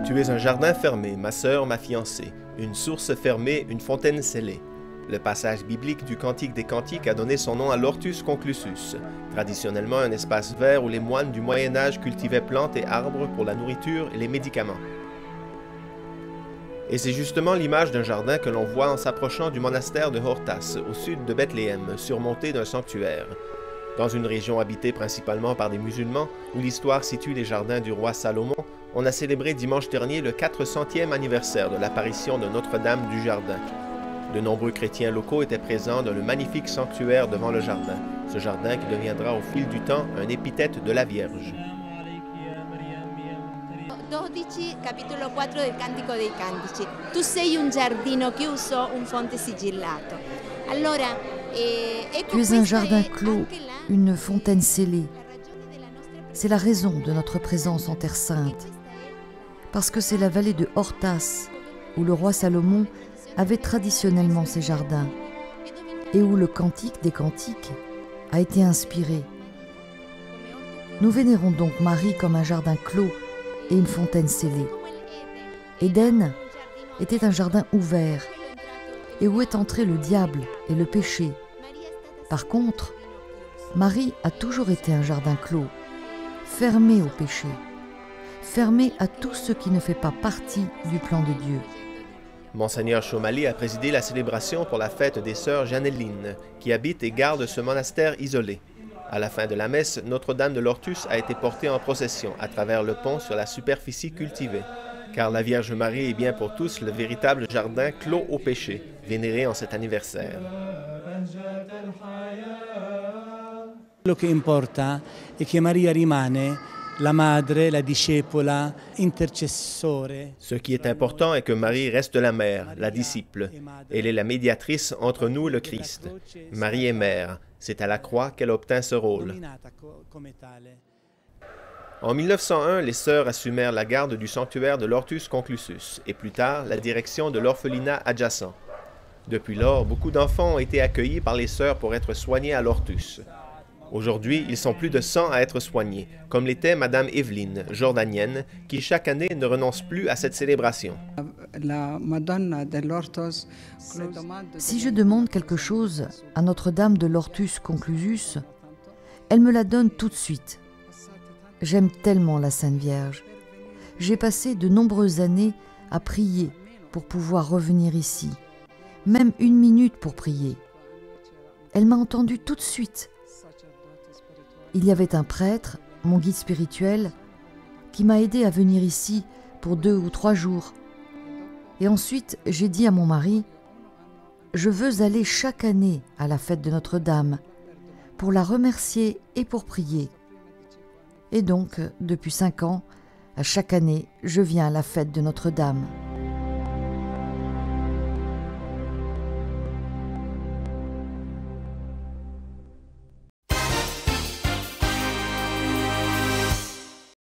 Tu es un jardin fermé, ma sœur, ma fiancée, une source fermée, une fontaine scellée. Le passage biblique du Cantique des Cantiques a donné son nom à l'Hortus conclusus, traditionnellement un espace vert où les moines du Moyen Âge cultivaient plantes et arbres pour la nourriture et les médicaments. Et c'est justement l'image d'un jardin que l'on voit en s'approchant du monastère de Hortas, au sud de Bethléem, surmonté d'un sanctuaire. Dans une région habitée principalement par des musulmans, où l'histoire situe les jardins du roi Salomon, on a célébré dimanche dernier le 400e anniversaire de l'apparition de Notre-Dame du Jardin. De nombreux chrétiens locaux étaient présents dans le magnifique sanctuaire devant le jardin, ce jardin qui deviendra au fil du temps un épithète de la Vierge. 12, capitolo 4 del Cantico dei Cantici. Tu sei un giardino chiuso, un fonte sigillato. Tu es un jardin clos, une fontaine scellée. C'est la raison de notre présence en Terre Sainte, parce que c'est la vallée de Hortas, où le roi Salomon avait traditionnellement ses jardins, et où le Cantique des Cantiques a été inspiré. Nous vénérons donc Marie comme un jardin clos et une fontaine scellée. Éden était un jardin ouvert, et où est entré le diable et le péché. Par contre, Marie a toujours été un jardin clos, fermé au péché, fermé à tout ce qui ne fait pas partie du plan de Dieu. Monseigneur Chaumaly a présidé la célébration pour la fête des sœurs Jeannelines, qui habitent et gardent ce monastère isolé. À la fin de la messe, Notre-Dame de l'Hortus a été portée en procession à travers le pont sur la superficie cultivée, car la Vierge Marie est bien pour tous le véritable jardin clos au péché, vénéré en cet anniversaire. Quello che importa è che Maria rimane la madre, la discepola, intercessore. Ce qui est important est que Marie reste la mère, la disciple. Elle est la médiatrice entre nous et le Christ. Marie est mère. C'est à la croix qu'elle obtint ce rôle. En 1901, les sœurs assumèrent la garde du sanctuaire de l'Hortus conclusus et plus tard la direction de l'orphelinat adjacent. Depuis lors, beaucoup d'enfants ont été accueillis par les sœurs pour être soignés à l'Hortus. Aujourd'hui, ils sont plus de 100 à être soignés, comme l'était Madame Evelyne, jordanienne, qui chaque année ne renonce plus à cette célébration. Si je demande quelque chose à Notre-Dame de l'Hortus conclusus, elle me la donne tout de suite. J'aime tellement la Sainte Vierge. J'ai passé de nombreuses années à prier pour pouvoir revenir ici, même 1 minute pour prier. Elle m'a entendu tout de suite. Il y avait un prêtre, mon guide spirituel, qui m'a aidé à venir ici pour 2 ou 3 jours. Et ensuite, j'ai dit à mon mari, « Je veux aller chaque année à la fête de Notre-Dame pour la remercier et pour prier. » Et donc, depuis 5 ans, à chaque année, je viens à la fête de Notre-Dame.